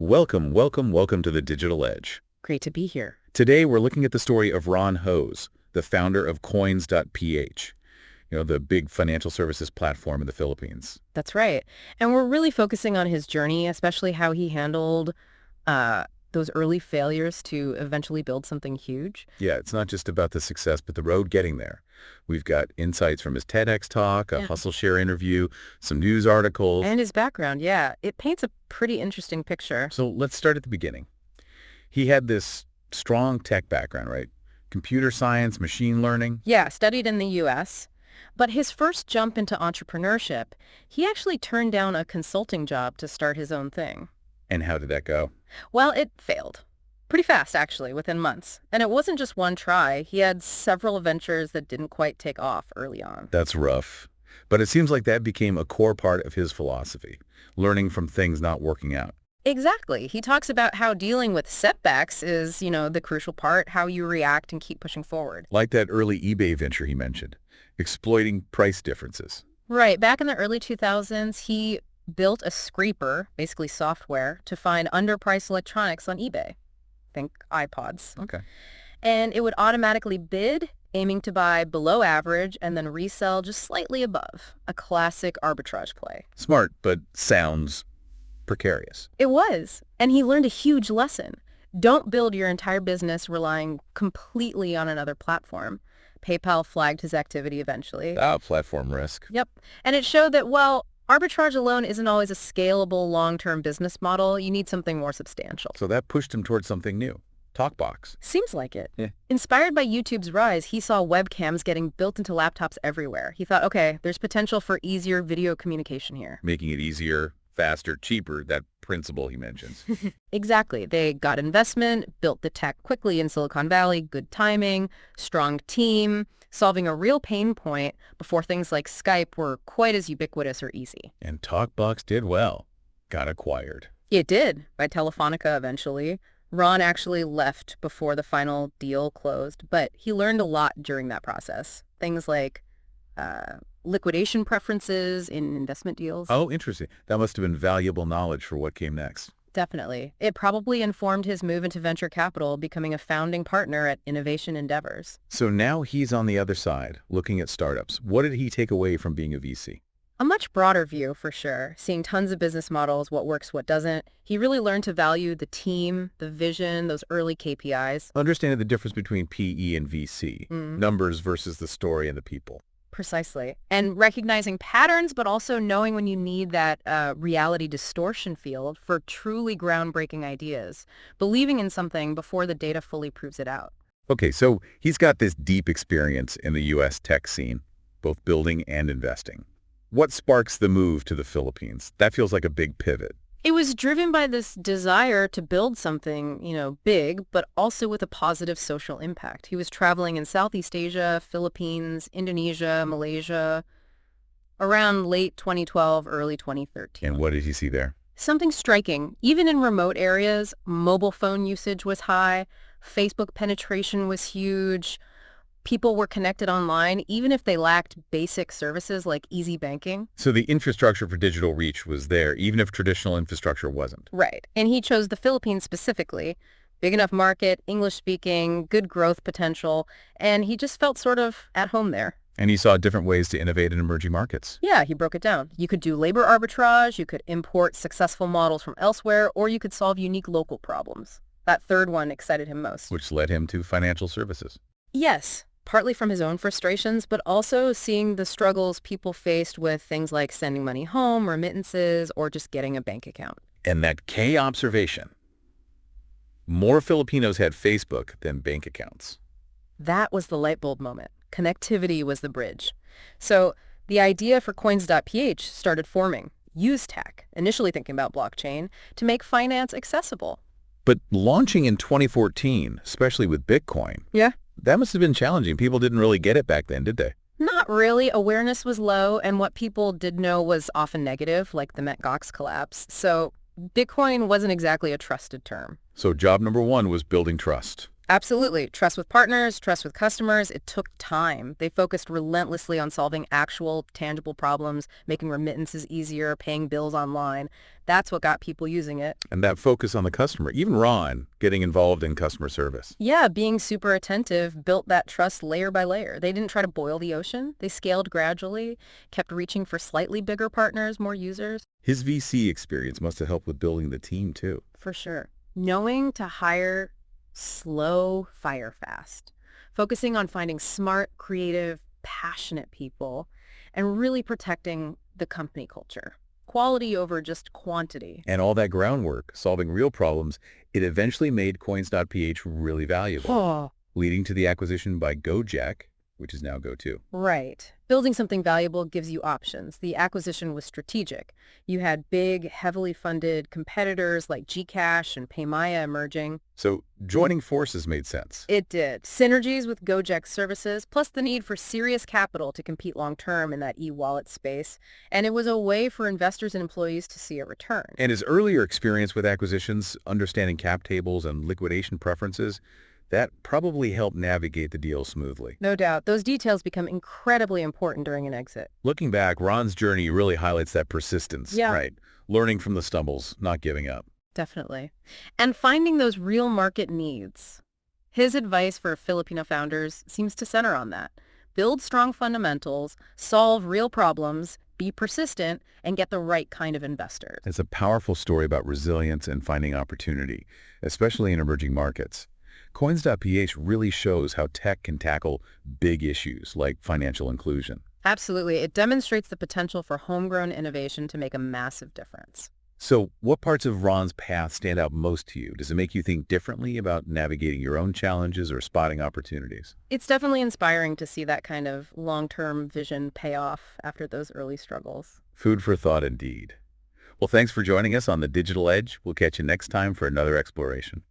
Welcome to the Digital Edge. Great to be here. Today, we're looking at the story of Ron Hose, the founder of Coins.ph, the big financial services platform in the Philippines. That's right. And we're really focusing on his journey, especially how he handled those early failures to eventually build something huge. Yeah, it's not just about the success, but the road getting there. We've got insights from his TEDx talk, a Hustle Share interview, some news articles. And his background, yeah. It paints a pretty interesting picture. So let's start at the beginning. He had this strong tech background, right? Computer science, machine learning. Yeah, studied in the U.S., but his first jump into entrepreneurship, he actually turned down a consulting job to start his own thing. And how did that go? Well, it failed. Pretty fast, actually, within months. And it wasn't just one try. He had several ventures that didn't quite take off early on. That's rough. But it seems like that became a core part of his philosophy, learning from things not working out. Exactly. He talks about how dealing with setbacks is, the crucial part, how you react and keep pushing forward. Like that early eBay venture he mentioned, exploiting price differences. Right. Back in the early 2000s, he built a scraper, basically software, to find underpriced electronics on eBay. Think iPods. Okay. And it would automatically bid, aiming to buy below average and then resell just slightly above. A classic arbitrage play. Smart, but sounds precarious. It was. And he learned a huge lesson. Don't build your entire business relying completely on another platform. PayPal flagged his activity eventually. Platform risk. Yep. And it showed that, arbitrage alone isn't always a scalable long-term business model. You need something more substantial. So that pushed him towards something new. TalkBox. Seems like it. Yeah. Inspired by YouTube's rise, he saw webcams getting built into laptops everywhere. He thought, okay, there's potential for easier video communication here. Making it easier, faster, cheaper, that principle he mentions. Exactly. They got investment, built the tech quickly in Silicon Valley, good timing, strong team, solving a real pain point before things like Skype were quite as ubiquitous or easy. And TalkBox did well. Got acquired. It did, by Telefonica eventually. Ron actually left before the final deal closed, but he learned a lot during that process. Things like liquidation preferences in investment deals. Oh, interesting. That must have been valuable knowledge for what came next. Definitely. It probably informed his move into venture capital, becoming a founding partner at Innovation Endeavors. So now he's on the other side, looking at startups. What did he take away from being a VC? A much broader view, for sure. Seeing tons of business models, what works, what doesn't. He really learned to value the team, the vision, those early KPIs. Understanding the difference between PE and VC, numbers versus the story and the people. Precisely. And recognizing patterns, but also knowing when you need that reality distortion field for truly groundbreaking ideas. Believing in something before the data fully proves it out. Okay, so he's got this deep experience in the U.S. tech scene, both building and investing. What sparks the move to the Philippines? That feels like a big pivot. It was driven by this desire to build something, big, but also with a positive social impact. He was traveling in Southeast Asia, Philippines, Indonesia, Malaysia, around late 2012, early 2013. And what did he see there? Something striking. Even in remote areas, mobile phone usage was high, Facebook penetration was huge. People were connected online, even if they lacked basic services like easy banking. So the infrastructure for digital reach was there, even if traditional infrastructure wasn't. Right. And he chose the Philippines specifically. Big enough market, English speaking, good growth potential, and he just felt sort of at home there. And he saw different ways to innovate in emerging markets. Yeah, he broke it down. You could do labor arbitrage, you could import successful models from elsewhere, or you could solve unique local problems. That third one excited him most. Which led him to financial services. Yes. Partly from his own frustrations, but also seeing the struggles people faced with things like sending money home, remittances, or just getting a bank account. And that key observation, more Filipinos had Facebook than bank accounts. That was the light bulb moment. Connectivity was the bridge. So the idea for Coins.ph started forming. Use tech, initially thinking about blockchain, to make finance accessible. But launching in 2014, especially with Bitcoin, that must have been challenging. People didn't really get it back then, did they? Not really. Awareness was low, and what people did know was often negative, like the Mt. Gox collapse. So Bitcoin wasn't exactly a trusted term. So job number one was building trust. Absolutely. Trust with partners, trust with customers. It took time. They focused relentlessly on solving actual, tangible problems, making remittances easier, paying bills online. That's what got people using it. And that focus on the customer, even Ron getting involved in customer service. Yeah, being super attentive built that trust layer by layer. They didn't try to boil the ocean. They scaled gradually, kept reaching for slightly bigger partners, more users. His VC experience must have helped with building the team, too. For sure. Knowing to hire slow, fire fast. Focusing on finding smart, creative, passionate people and really protecting the company culture. Quality over just quantity. And all that groundwork, solving real problems, it eventually made Coins.ph really valuable, Oh, leading to the acquisition by Go-Jek, which is now Go2. right. Building something valuable gives you options. The acquisition was strategic. You had big, heavily funded competitors like Gcash and Paymaya emerging. So joining forces made sense. It did. Synergies with Go-Jek services, plus the need for serious capital to compete long-term in that e-wallet space. And it was a way for investors and employees to see a return. And his earlier experience with acquisitions, understanding cap tables and liquidation preferences, that probably helped navigate the deal smoothly. No doubt. Those details become incredibly important during an exit. Looking back, Ron's journey really highlights that persistence, Yeah. right? Learning from the stumbles, not giving up. Definitely. And finding those real market needs. His advice for Filipino founders seems to center on that. Build strong fundamentals, solve real problems, be persistent, and get the right kind of investors. It's a powerful story about resilience and finding opportunity, especially in emerging markets. Coins.ph really shows how tech can tackle big issues like financial inclusion. Absolutely. It demonstrates the potential for homegrown innovation to make a massive difference. So what parts of Ron's path stand out most to you? Does it make you think differently about navigating your own challenges or spotting opportunities? It's definitely inspiring to see that kind of long-term vision pay off after those early struggles. Food for thought indeed. Well, thanks for joining us on The Digital Edge. We'll catch you next time for another exploration.